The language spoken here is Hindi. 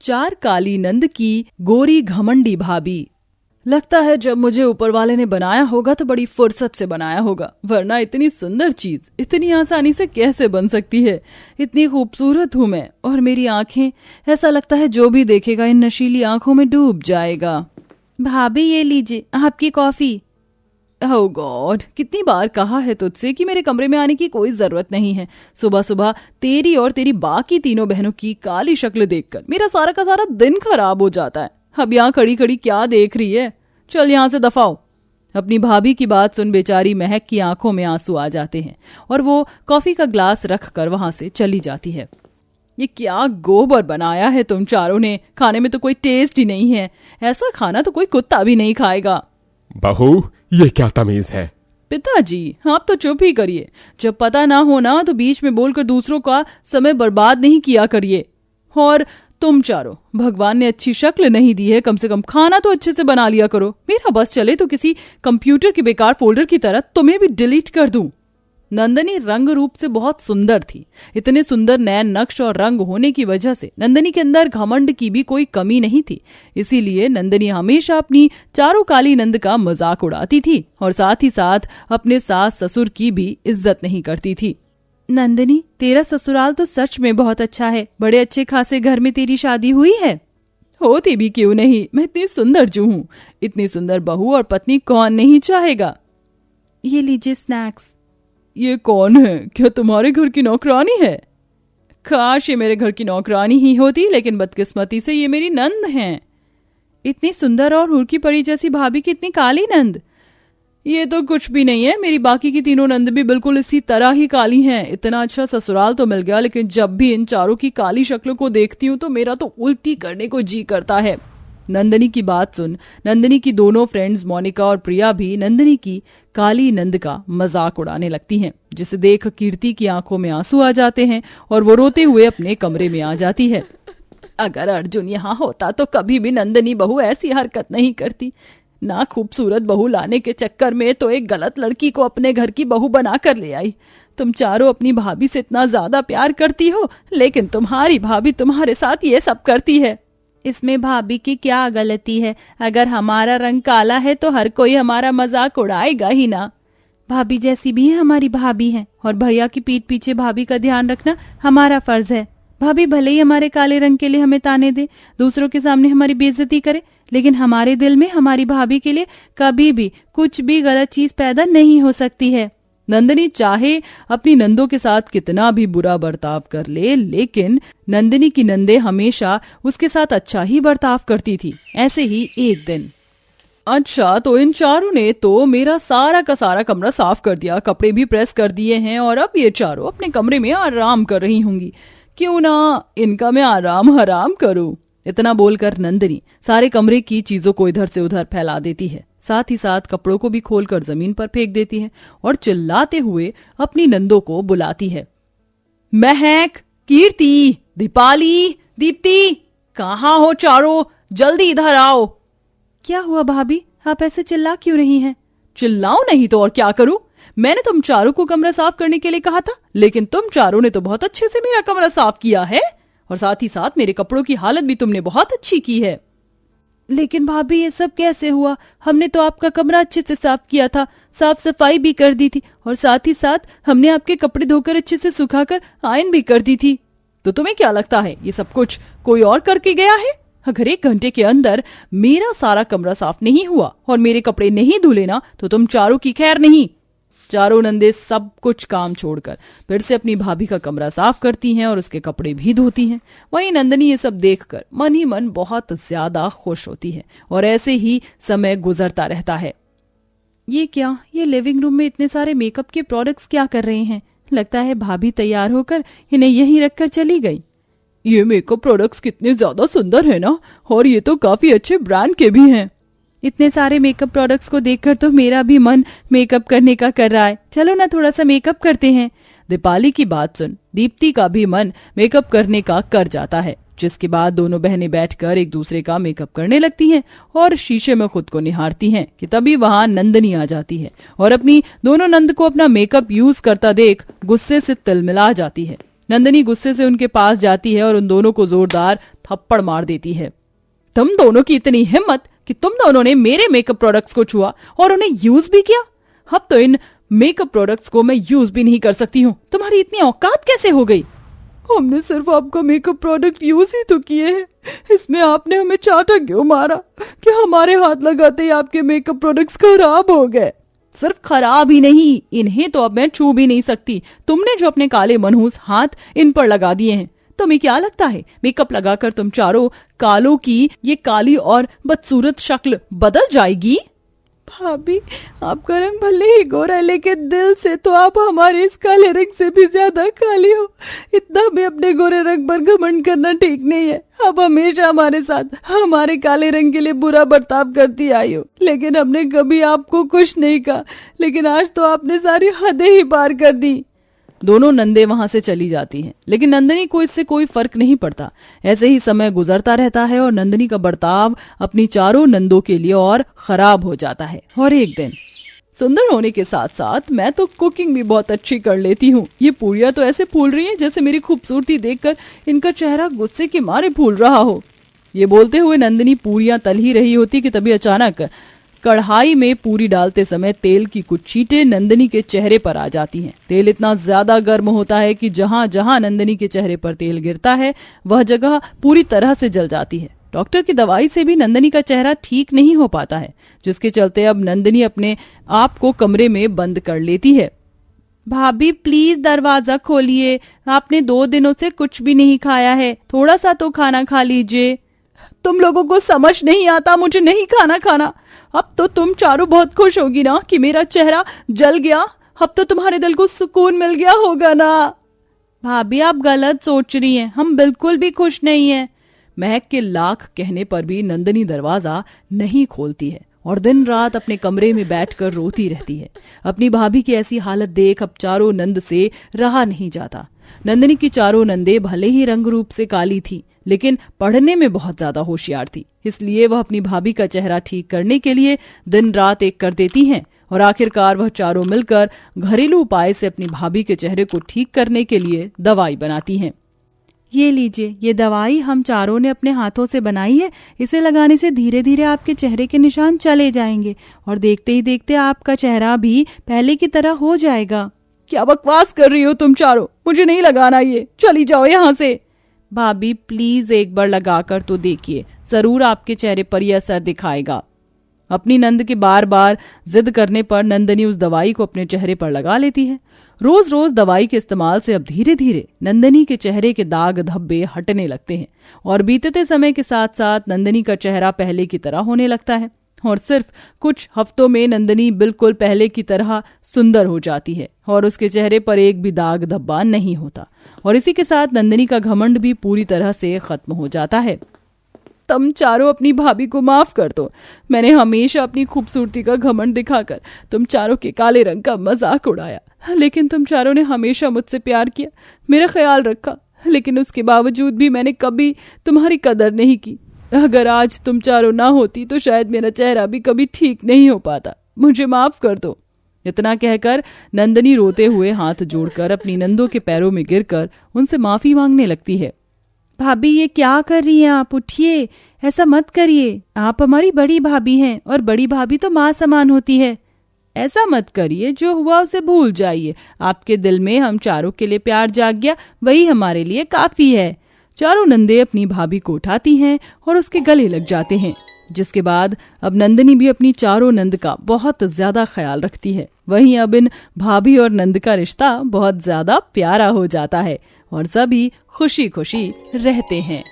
चार काली नंद की गोरी घमंडी भाभी। लगता है जब मुझे ऊपर वाले ने बनाया होगा तो बड़ी फुर्सत से बनाया होगा, वरना इतनी सुंदर चीज इतनी आसानी से कैसे बन सकती है। इतनी खूबसूरत हूँ मैं और मेरी आंखें, ऐसा लगता है जो भी देखेगा इन नशीली आंखों में डूब जाएगा। भाभी ये लीजिए आपकी कॉफी। ओह गॉड, कितनी बार कहा है तुझसे कि मेरे कमरे में आने की कोई जरूरत नहीं है। सुबह सुबह तेरी और तेरी बाकी तीनों बहनों की काली शक्ल देखकर मेरा सारा का सारा दिन खराब हो जाता है। अब यहाँ खड़ी खड़ी क्या देख रही है, चल यहाँ से दफाओ। अपनी भाभी की बात सुन बेचारी महक की आंखों में आंसू आ जाते हैं और वो कॉफी का ग्लास रख कर वहां से चली जाती है। ये क्या गोबर बनाया है तुम चारों ने, खाने में तो कोई टेस्ट ही नहीं है। ऐसा खाना तो कोई कुत्ता भी नहीं खाएगा। बहू, ये क्या तमीज है? पिताजी आप तो चुप ही करिए। जब पता ना हो ना तो बीच में बोलकर दूसरों का समय बर्बाद नहीं किया करिए। और तुम चारों, भगवान ने अच्छी शक्ल नहीं दी है, कम से कम खाना तो अच्छे से बना लिया करो। मेरा बस चले तो किसी कंप्यूटर के बेकार फोल्डर की तरह तुम्हें भी डिलीट कर दूं। नंदनी रंग रूप से बहुत सुंदर थी। इतने सुंदर नैन नक्श और रंग होने की वजह से नंदनी के अंदर घमंड की भी कोई कमी नहीं थी। इसीलिए नंदनी हमेशा अपनी चारों काली नंद का मजाक उड़ाती थी और साथ ही साथ अपने सास ससुर की भी इज्जत नहीं करती थी। नंदनी, तेरा ससुराल तो सच में बहुत अच्छा है। बड़े अच्छे खासे घर में तेरी शादी हुई है। होती भी क्यों नहीं, मैं इतनी सुंदर जो हूँ। इतनी सुंदर बहू और पत्नी कौन नहीं चाहेगा। ये लीजिए स्नैक्स। ये कौन है? क्या तुम्हारे घर की नौकरानी है? काश ये मेरे घर की नौकरानी ही होती, लेकिन बदकिस्मती से ये मेरी नंद हैं। इतनी सुंदर और हुरकी पड़ी जैसी भाभी की इतनी काली नंद। ये तो कुछ भी नहीं है, मेरी बाकी की तीनों नंद भी बिल्कुल इसी तरह ही काली हैं। इतना अच्छा ससुराल तो मिल गया, लेकिन जब भी इन चारों की काली शक्लों को देखती हूँ तो मेरा तो उल्टी करने को जी करता है। नंदनी की बात सुन नंदनी की दोनों फ्रेंड्स मोनिका और प्रिया भी नंदनी की काली नंद का मजाक उड़ाने लगती हैं, जिसे देख कीर्ति की आंखों में आंसू आ जाते हैं और वो रोते हुए अपने कमरे में आ जाती है। अगर अर्जुन यहाँ होता तो कभी भी नंदनी बहू ऐसी हरकत नहीं करती। ना खूबसूरत बहू लाने के चक्कर में तो एक गलत लड़की को अपने घर की बहू बना कर ले आई। तुम चारों अपनी भाभी से इतना ज्यादा प्यार करती हो, लेकिन तुम्हारी भाभी तुम्हारे साथ ये सब करती है। इसमें भाभी की क्या गलती है? अगर हमारा रंग काला है तो हर कोई हमारा मजाक उड़ाएगा ही ना। भाभी जैसी भी है हमारी भाभी है, और भैया की पीठ पीछे भाभी का ध्यान रखना हमारा फर्ज है। भाभी भले ही हमारे काले रंग के लिए हमें ताने दे, दूसरों के सामने हमारी बेइज्जती करे, लेकिन हमारे दिल में हमारी भाभी के लिए कभी भी कुछ भी गलत चीज पैदा नहीं हो सकती है। नंदनी चाहे अपनी नंदों के साथ कितना भी बुरा बर्ताव कर ले, लेकिन नंदनी की नंदे हमेशा उसके साथ अच्छा ही बर्ताव करती थी। ऐसे ही एक दिन, अच्छा तो इन चारों ने तो मेरा सारा का सारा कमरा साफ कर दिया, कपड़े भी प्रेस कर दिए हैं और अब ये चारों अपने कमरे में आराम कर रही होंगी। क्यों ना इनका मैं आराम हराम करूं। इतना बोलकर नंदनी सारे कमरे की चीजों को इधर से उधर फैला देती है, साथ ही साथ कपड़ों को भी खोलकर जमीन पर फेंक देती है और चिल्लाते हुए अपनी नंदों को बुलाती है। महक, कीर्ति, दीपाली, दीप्ति, कहाँ हो चारों? जल्दी इधर आओ। क्या हुआ भाभी, आप ऐसे चिल्ला क्यों रही हैं? चिल्लाऊं नहीं तो और क्या करूं? मैंने तुम चारों को कमरा साफ करने के लिए कहा था, लेकिन तुम चारों ने तो बहुत अच्छे से मेरा कमरा साफ किया है और साथ ही साथ मेरे कपड़ों की हालत भी तुमने बहुत अच्छी की है। लेकिन भाभी ये सब कैसे हुआ? हमने तो आपका कमरा अच्छे से साफ किया था, साफ सफाई भी कर दी थी और साथ ही साथ हमने आपके कपड़े धोकर अच्छे से सुखाकर आयरन भी कर दी थी। तो तुम्हें क्या लगता है ये सब कुछ कोई और करके गया है? अगर 1 घंटे के अंदर मेरा सारा कमरा साफ नहीं हुआ और मेरे कपड़े नहीं धुले ना तो तुम चारों की खैर नहीं। चारों नंदे सब कुछ काम छोड़कर फिर से अपनी भाभी का कमरा साफ करती हैं और उसके कपड़े भी धोती हैं। वहीं नंदनी ये सब देखकर मन ही मन बहुत ज्यादा खुश होती है और ऐसे ही समय गुजरता रहता है। ये क्या, ये लिविंग रूम में इतने सारे मेकअप के प्रोडक्ट्स क्या कर रहे हैं? लगता है भाभी तैयार होकर इन्हें यहीं रखकर चली गई। ये मेकअप प्रोडक्ट्स कितने ज्यादा सुंदर है ना, और ये तो काफी अच्छे ब्रांड के भी हैं। इतने सारे मेकअप प्रोडक्ट्स को देखकर तो मेरा भी मन मेकअप करने का कर रहा है। चलो ना थोड़ा सा मेकअप करते हैं। दीपाली की बात सुन दीप्ति का भी मन मेकअप करने का कर जाता है, जिसके बाद दोनों बहनें बैठकर एक दूसरे का मेकअप करने लगती हैं और शीशे में खुद को निहारती हैं कि तभी वहां नंदनी आ जाती है और अपनी दोनों नंद को अपना मेकअप यूज करता देख गुस्से से तिलमिला जाती है। नंदनी गुस्से से उनके पास जाती है और उन दोनों को जोरदार थप्पड़ मार देती है। तुम दोनों की इतनी हिम्मत कि तुम दोनों ने मेरे मेकअप प्रोडक्ट्स को छुआ और उन्हें यूज भी किया। अब तो इन मेकअप प्रोडक्ट्स को मैं यूज भी नहीं कर सकती हूँ। तुम्हारी इतनी औकात कैसे हो गई? हमने सिर्फ आपका मेकअप प्रोडक्ट यूज ही तो किए हैं, इसमें आपने हमें चाटा क्यों मारा कि हमारे हाथ लगाते ही आपके मेकअप प्रोडक्ट्स खराब हो गए? सिर्फ खराब ही नहीं, इन्हें तो अब मैं छू भी नहीं सकती। तुमने जो अपने काले मनहूस हाथ इन पर लगा दिए हैं। तुम्हें क्या लगता है मेकअप लगाकर तुम चारों कालों की ये काली और बदसूरत शक्ल बदल जाएगी? भाभी, आपका रंग भले ही गोरा है, लेकिन दिल से तो आप हमारे इस काले रंग से भी ज्यादा काली हो। इतना भी अपने गोरे रंग पर घमंड करना ठीक नहीं है। आप हमेशा हमारे साथ हमारे काले रंग के लिए बुरा बर्ताव करती आई हो, लेकिन हमने कभी आपको कुछ नहीं कहा। लेकिन आज तो आपने सारी हदें ही पार कर दी। दोनों नंदे वहां से चली जाती हैं, लेकिन नंदिनी को इससे कोई फर्क नहीं पड़ता। ऐसे ही समय गुजरता रहता है और नंदिनी का बर्ताव अपनी चारों नंदों के लिए और खराब हो जाता है। और एक दिन, सुंदर होने के साथ साथ मैं तो कुकिंग भी बहुत अच्छी कर लेती हूँ। ये पूरियां तो ऐसे फूल रही हैं जैसे मेरी खूबसूरती देखकर इनका चेहरा गुस्से के मारे फूल रहा हो। ये बोलते हुए नंदिनी पूरियां तल ही रही होती कि तभी अचानक कढ़ाई में पूरी डालते समय तेल की कुछ छींटे नंदिनी के चेहरे पर आ जाती हैं। तेल इतना ज्यादा गर्म होता है कि जहां जहां नंदिनी के चेहरे पर तेल गिरता है वह जगह पूरी तरह से जल जाती है। डॉक्टर की दवाई से भी नंदिनी का चेहरा ठीक नहीं हो पाता है, जिसके चलते अब नंदिनी अपने आप को कमरे में बंद कर लेती है। भाभी प्लीज दरवाजा खोलिए, आपने 2 दिनों से कुछ भी नहीं खाया है, थोड़ा सा तो खाना खा लीजिए। तुम लोगों को समझ नहीं आता, मुझे नहीं खाना खाना। अब तो तुम चारों बहुत खुश होगी ना कि मेरा चेहरा जल गया। अब तो तुम्हारे दिल को सुकून मिल गया होगा ना। भाभी आप गलत सोच रही हैं, हम बिल्कुल भी खुश नहीं हैं। महक के लाख कहने पर भी नंदिनी दरवाजा नहीं खोलती है और दिन रात अपने कमरे में बैठकर रोती रहती है। अपनी भाभी की ऐसी हालत देख अब चारों नंद से रहा नहीं जाता। नंदिनी की चारों नंदे भले ही रंग रूप से काली थी, लेकिन पढ़ने में बहुत ज्यादा होशियार थी। इसलिए वह अपनी भाभी का चेहरा ठीक करने के लिए दिन रात एक कर देती हैं और आखिरकार वह चारों मिलकर घरेलू उपाय से अपनी भाभी के चेहरे को ठीक करने के लिए दवाई बनाती हैं। ये लीजिए, ये दवाई हम चारों ने अपने हाथों से बनाई है। इसे लगाने से धीरे धीरे आपके चेहरे के निशान चले जाएंगे और देखते ही देखते आपका चेहरा भी पहले की तरह हो जाएगा। क्या बकवास कर रही हो तुम चारों, मुझे नहीं लगाना ये, चली जाओ यहाँ से। भाभी प्लीज एक बार लगाकर तो देखिए, जरूर आपके चेहरे पर यह असर दिखाएगा। अपनी नंद के बार बार जिद करने पर नंदिनी उस दवाई को अपने चेहरे पर लगा लेती है। रोज रोज दवाई के इस्तेमाल से अब धीरे धीरे नंदिनी के चेहरे के दाग धब्बे हटने लगते हैं और बीतते समय के साथ साथ नंदिनी का चेहरा पहले की तरह होने लगता है और सिर्फ कुछ हफ्तों में नंदिनी बिल्कुल पहले की तरह सुंदर हो जाती है और उसके चेहरे पर एक भी दाग धब्बा नहीं होता और इसी के साथ नंदिनी का घमंड भी पूरी तरह से खत्म हो जाता है। तुम चारों अपनी भाभी को माफ कर दो। मैंने हमेशा अपनी खूबसूरती का घमंड दिखाकर तुम चारों के काले रंग का मजाक उड़ाया, लेकिन तुम चारों ने हमेशा मुझसे प्यार किया, मेरा ख्याल रखा, लेकिन उसके बावजूद भी मैंने कभी तुम्हारी कदर नहीं की। अगर आज तुम चारों ना होती तो शायद मेरा चेहरा भी कभी ठीक नहीं हो पाता। मुझे माफ कर दो। इतना कहकर नंदिनी रोते हुए हाथ जोड़कर अपनी नंदों के पैरों में गिरकर उनसे माफी मांगने लगती है। भाभी ये क्या कर रही हैं आप, उठिए, ऐसा मत करिए। आप हमारी बड़ी भाभी हैं और बड़ी भाभी तो माँ समान होती है। ऐसा मत करिए, जो हुआ उसे भूल जाइए। आपके दिल में हम चारों के लिए प्यार जाग गया, वही हमारे लिए काफी है। चारों नंदे अपनी भाभी को उठाती हैं और उसके गले लग जाते हैं, जिसके बाद अब नंदिनी भी अपनी चारों नंद का बहुत ज्यादा ख्याल रखती है। वहीं अब इन भाभी और नंद का रिश्ता बहुत ज्यादा प्यारा हो जाता है और सभी खुशी खुशी रहते हैं।